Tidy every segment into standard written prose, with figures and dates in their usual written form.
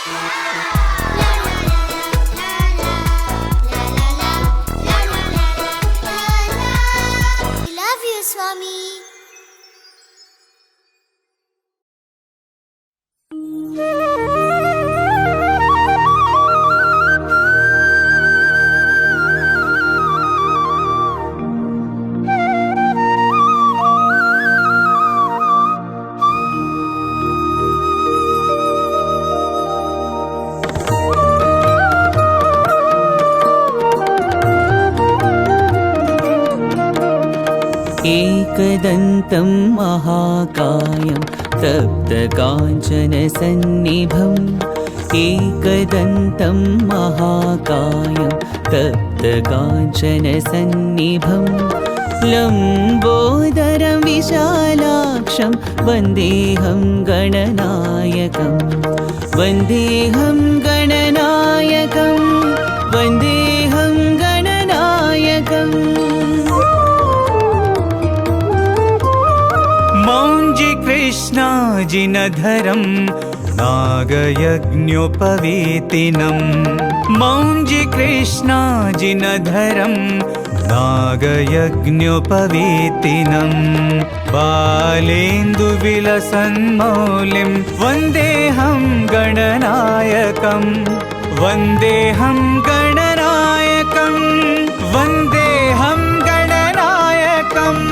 Love you, Swami. एकदन्तं महाकायं तप्तकाञ्चनसन्निभम् एकदन्तं महाकायं तप्तकाञ्चनसन्निभं लम्बोदरं विशालाक्षं वन्देऽहं गणनायकं वन्देऽहं गणनायकं वन्देऽहं गणनायकम् मौञ्जि कृष्णाजिनधरं नागयज्ञोपवीतिनं मौञ्जि कृष्णाजिनधरं नागयज्ञोपवीतिनं बालेन्दुविलसन्मौलिं वन्देऽहं गणनायकं वन्देऽहं गणनायकं वन्देऽहं गणनायकम्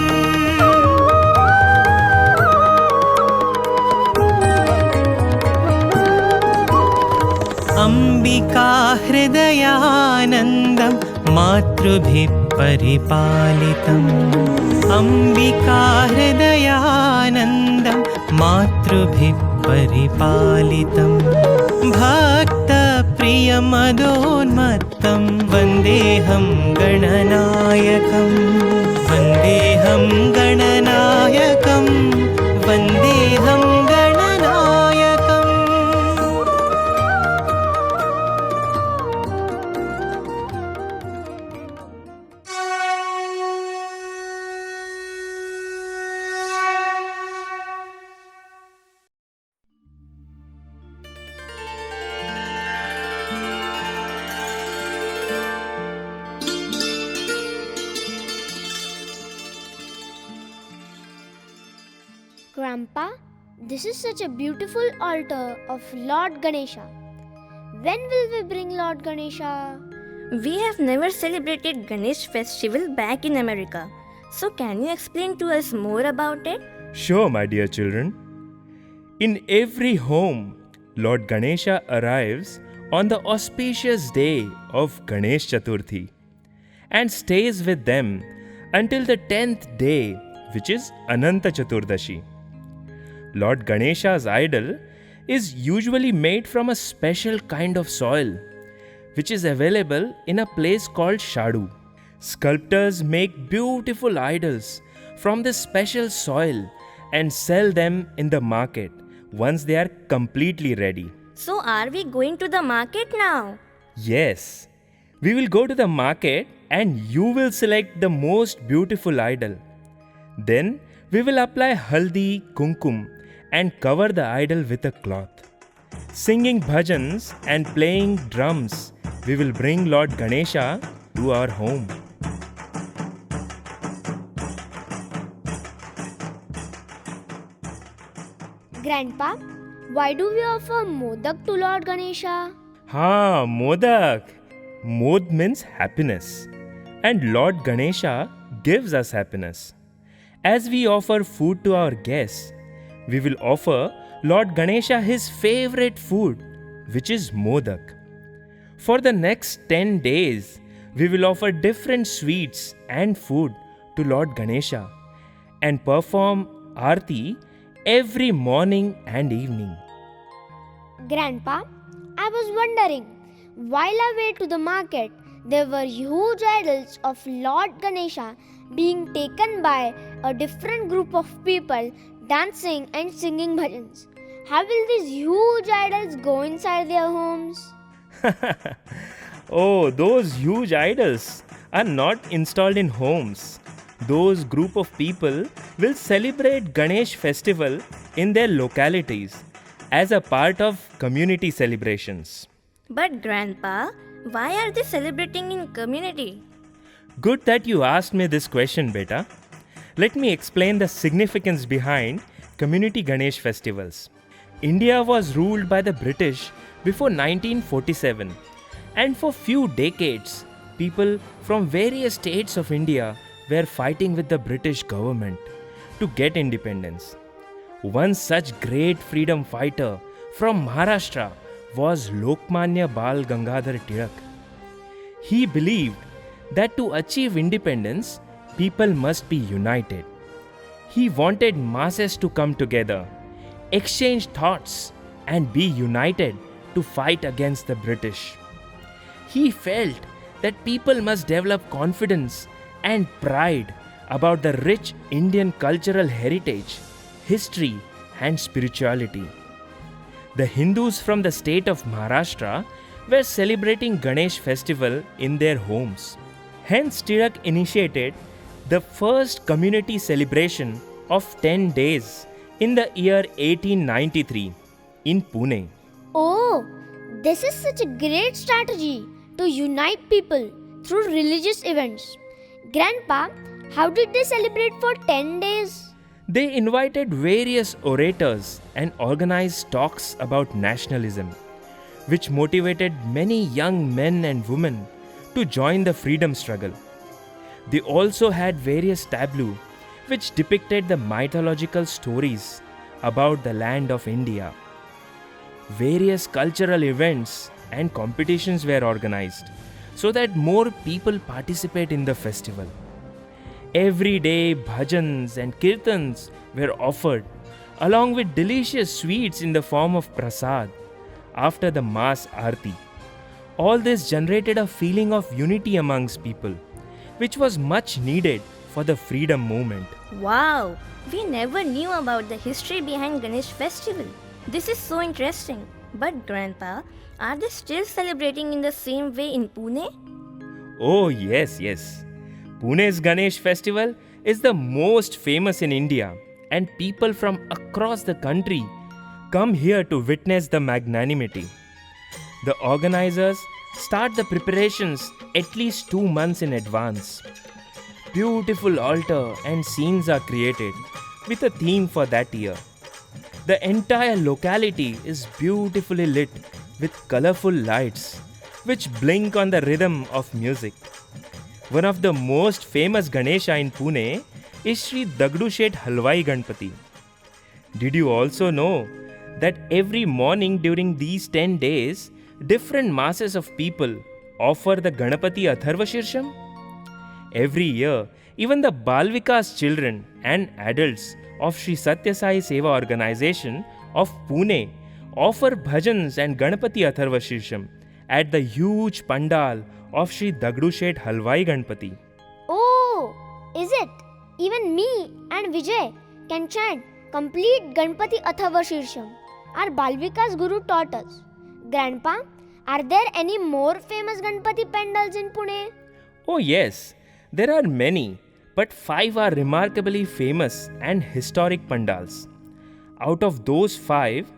अम्बिका हृदयानन्दं मातृभिः परिपालितम् अम्बिका हृदयानन्दं मातृभिः परिपालितं भक्तप्रियमदोन्मत्तं वन्देऽहं गणनायकं वन्देऽहं गणनायकं वन्देऽहं गणनायकम् Grandpa, this is such a beautiful altar of Lord Ganesha. When will we bring Lord Ganesha? We have never celebrated Ganesh festival back in America. So can you explain to us more about it? Sure, my dear children. In every home, Lord Ganesha arrives on the auspicious day of Ganesh Chaturthi and stays with them until the 10th day, which is Ananta Chaturdashi. Lord Ganesha's idol is usually made from a special kind of soil, which is available in a place called Shadu. Sculptors make beautiful idols from this special soil and sell them in the market once they are completely ready. So are we going to the market now? Yes, we will go to the market and you will select the most beautiful idol. Then we will apply haldi, kumkum and cover the idol with a cloth. Singing bhajans and playing drums, we will bring Lord Ganesha to our home. Grandpa, why do we offer modak to Lord Ganesha? Ha, modak. Mod means happiness. And Lord Ganesha gives us happiness. As we offer food to our guests, we will offer Lord Ganesha his favorite food, which is modak. For the next 10 days, we will offer different sweets and food to Lord Ganesha and perform Aarti every morning and evening. Grandpa, I was wondering, while I went to the market, there were huge idols of Lord Ganesha being taken by a different group of people dancing and singing bhajans. How will these huge idols go inside their homes? Oh, those huge idols are not installed in homes. Those group of people will celebrate Ganesh festival in their localities as a part of community celebrations. But Grandpa, why are they celebrating in community? Good that you asked me this question, beta. Let me explain the significance behind community Ganesh festivals. India was ruled by the British before 1947, and for few decades, people from various states of India were fighting with the British government to get independence. One such great freedom fighter from Maharastra was Lokmanya Bal Gangadhar Tilak. He believed that to achieve independence, people must be united. He wanted masses to come together, exchange thoughts, and be united to fight against the British. He felt that people must develop confidence and pride about the rich Indian cultural heritage, history, and spirituality. The Hindus from the state of Maharashtra were celebrating Ganesh festival in their homes. Hence, Tilak initiated the first community celebration of 10 days in the year 1893 in Pune. Oh, this is such a great strategy to unite people through religious events. Grandpa, how did they celebrate for 10 days? They invited various orators and organized talks about nationalism, which motivated many young men and women to join the freedom struggle. They also had various tableaux which depicted the mythological stories about the land of India. Various cultural events and competitions were organized so that more people participate in the festival. Every day, bhajans and kirtans were offered, along with delicious sweets in the form of prasad after the mass aarti. All this generated a feeling of unity amongst people, which was much needed for the freedom movement. Wow, we never knew about the history behind Ganesh festival. This is so interesting. But Grandpa, are they still celebrating in the same way in Pune? Oh, yes. Pune's Ganesh festival is the most famous in India, and people from across the country come here to witness the magnanimity. The organizers start the preparations at least 2 months in advance. Beautiful altar and scenes are created with a theme for that year. The entire locality is beautifully lit with colorful lights which blink on the rhythm of music. One of the most famous Ganesha in Pune is Sri Dagdushet Halwai Ganpati. Did you also know that every morning during these 10 days, different masses of people offer the Ganapati Atharva Shirsham? Every year, even the Bal Vikas children and adults of Sri Sathya Sai Seva organization of Pune offer bhajans and Ganapati Atharva Shirsham at the huge pandal of Sri Dagdushet Halwai Ganpati. Oh, is it? Even me and Vijay can chant complete Ganpati Atharva Shirsham. Our Balvikas Guru taught us. Grandpa, are there any more famous Ganpati pandals in Pune? Oh yes, there are many, but 5 are remarkably famous and historic pandals. Out of those 5,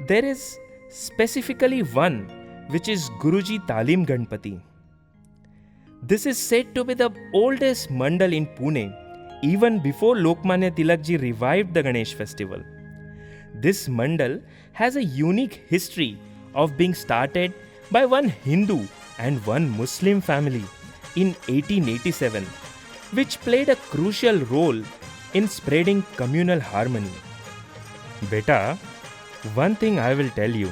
there is specifically one which is Guruji Talim Ganpati. This is said to be the oldest mandal in Pune, even before Lokmanya Tilak ji revived the Ganesh festival. This mandal has a unique history of being started by one Hindu and one Muslim family in 1887, which played a crucial role in spreading communal harmony. Beta, one thing I will tell you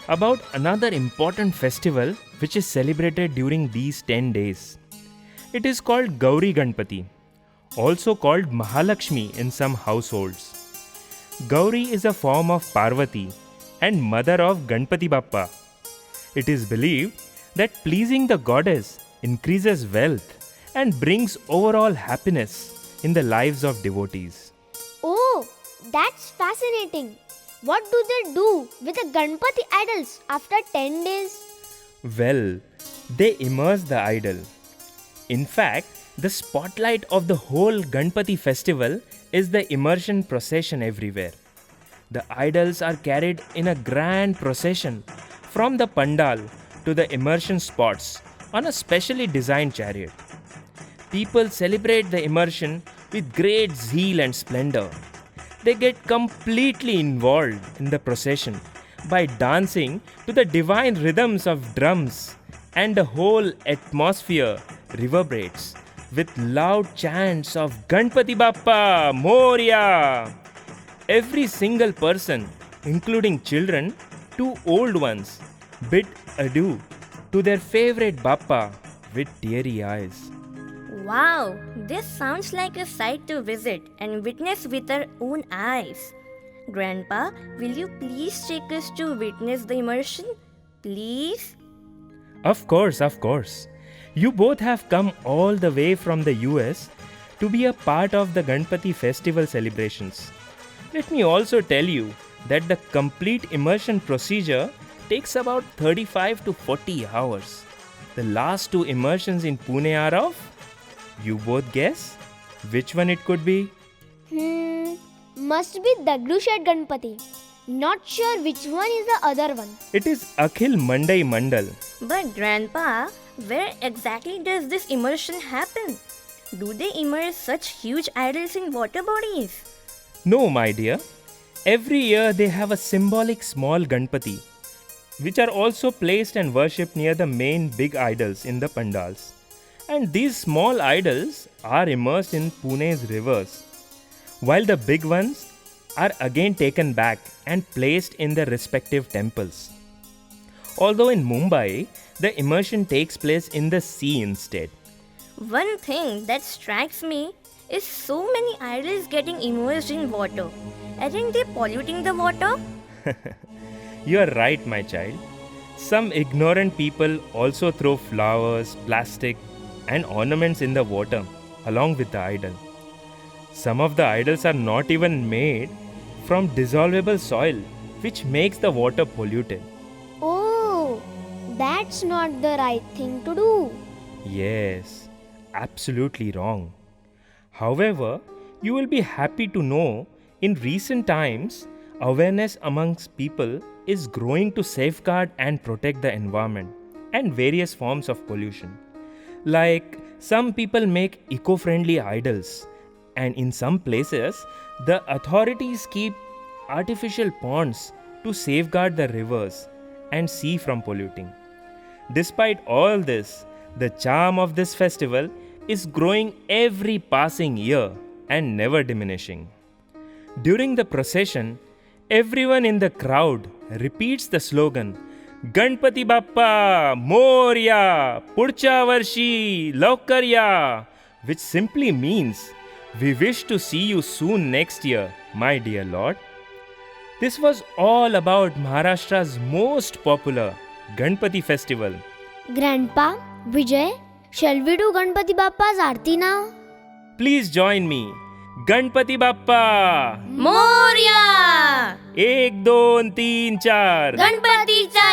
about another important festival which is celebrated during these 10 days. It is called Gauri Ganpati, also called Mahalakshmi in some households. Gauri is a form of Parvati and mother of Ganpati Bappa. It is believed that pleasing the goddess increases wealth and brings overall happiness in the lives of devotees. Oh, that's fascinating. What do they do with the Ganpati idols after 10 days? Well, they immerse the idol. In fact, the spotlight of the whole Ganpati festival is the immersion procession everywhere. The idols are carried in a grand procession from the pandal to the immersion spots on a specially designed chariot. People celebrate the immersion with great zeal and splendor. They get completely involved in the procession by dancing to the divine rhythms of drums, and the whole atmosphere reverberates with loud chants of Ganpati Bappa Moria. Every single person, including children to old ones, bid adieu to their favorite Bappa with teary eyes. Wow, this sounds like a sight to visit and witness with our own eyes. Grandpa, will you please take us to witness the immersion? Please? Of course, of course. You both have come all the way from the US to be a part of the Ganpati festival celebrations. Let me also tell you that the complete immersion procedure takes about 35 to 40 hours. The last two immersions in Pune are of? You both guess which one it could be? Must be Dagdushed Ganpati. Not sure which one is the other one. It is Akhil Mandai Mandal. But Grandpa, where exactly does this immersion happen? Do they immerse such huge idols in water bodies? No, my dear. Every year they have a symbolic small Ganpati, which are also placed and worshipped near the main big idols in the pandals. And these small idols are immersed in Pune's rivers, while the big ones are again taken back and placed in their respective temples. Although in Mumbai, the immersion takes place in the sea instead. One thing that strikes me is so many idols getting immersed in water. Aren't they polluting the water? You are right, my child. Some ignorant people also throw flowers, plastic, and ornaments in the water along with the idol. Some of the idols are not even made from dissolvable soil, which makes the water polluted. Oh, that's not the right thing to do. Yes, absolutely wrong. However, you will be happy to know in recent times, awareness amongst people is growing to safeguard and protect the environment and various forms of pollution. Like some people make eco-friendly idols, and in some places, the authorities keep artificial ponds to safeguard the rivers and sea from polluting. Despite all this, the charm of this festival is growing every passing year and never diminishing. During the procession, everyone in the crowd repeats the slogan, Ganpati Bappa Moria Pudcha Varshi Laukarya, which simply means, we wish to see you soon next year, my dear Lord. This was all about Maharashtra's most popular Ganpati festival. Grandpa, Vijay, shall we do Ganpati Bappa's Aarti now? Please join me. Ganpati Bappa! Moria! 1, 2, 3, 4. Ganpaticha